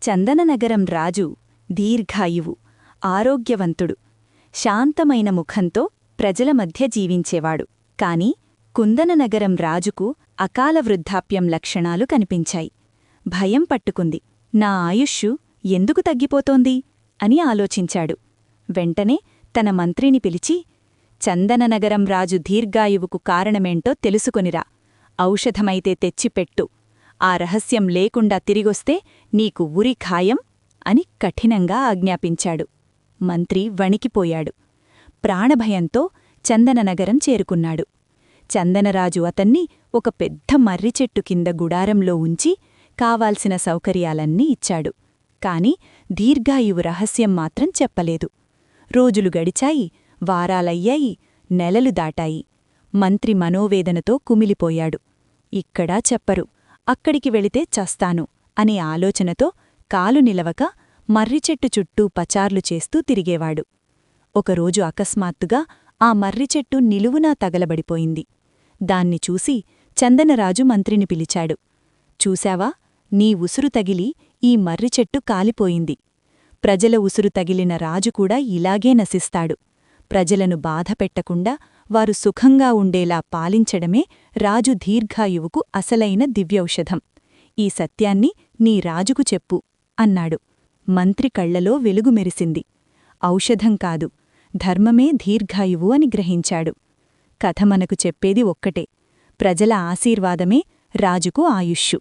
చందననగరం రాజు దీర్ఘాయువు, ఆరోగ్యవంతుడు, శాంతమైన ముఖంతో ప్రజల మధ్య జీవించేవాడు. కాని కుందననగరం రాజుకు అకాల వృద్ధాప్యం లక్షణాలు కనిపించాయి. భయం పట్టుకుంది. నా ఆయుష్షు ఎందుకు తగ్గిపోతోంది అని ఆలోచించాడు. వెంటనే తన మంత్రిని పిలిచి, చందననగరం రాజు దీర్ఘాయువుకు కారణమేంటో తెలుసుకొనిరా, ఔషధమైతే తెచ్చిపెట్టు, ఆ రహస్యం లేకుండా తిరిగొస్తే నీకు ఉరి ఖాయం అని కఠినంగా ఆజ్ఞాపించాడు. మంత్రి వణికిపోయాడు. ప్రాణభయంతో చందననగరం చేరుకున్నాడు. చందనరాజు అతన్ని ఒక పెద్ద మర్రిచెట్టు కింద గుడారంలో ఉంచి కావాల్సిన సౌకర్యాలన్నీ ఇచ్చాడు. కాని దీర్ఘాయువు రహస్యం మాత్రం చెప్పలేదు. రోజులు గడిచాయి, వారాలయ్యాయి, నెలలు దాటాయి. మంత్రి మనోవేదనతో కుమిలిపోయాడు. ఇక్కడా చెప్పరు, అక్కడికి వెళితే చస్తాను అనే ఆలోచనతో కాలు నిలవక మర్రిచెట్టు చుట్టూ పచార్లు చేస్తూ తిరిగేవాడు. ఒకరోజు అకస్మాత్తుగా ఆ మర్రిచెట్టు నిలువునా తగలబడిపోయింది. దాన్ని చూసి చందనరాజు మంత్రిని పిలిచాడు. చూశావా, నీ ఉసురు తగిలి ఈ మర్రిచెట్టు కాలిపోయింది. ప్రజల ఉసురు తగిలిన రాజుకూడా ఇలాగే నశిస్తాడు. ప్రజలను బాధపెట్టకుండా వారు సుఖంగా ఉండేలా పాలించడమే రాజు దీర్ఘాయువుకు అసలైన దివ్యౌషధం. ఈ సత్యాన్ని నీ రాజుకు చెప్పు అన్నాడు. మంత్రి కళ్లలో వెలుగు మెరిసింది. ఔషధం కాదు, ధర్మమే దీర్ఘాయువు అని గ్రహించాడు. కథ మనకు చెప్పేది ఒక్కటే, ప్రజల ఆశీర్వాదమే రాజుకు ఆయుష్షు.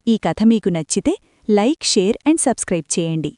ఈ కథ మీకు నచ్చితే లైక్, షేర్ అండ్ సబ్స్క్రైబ్ చేయండి.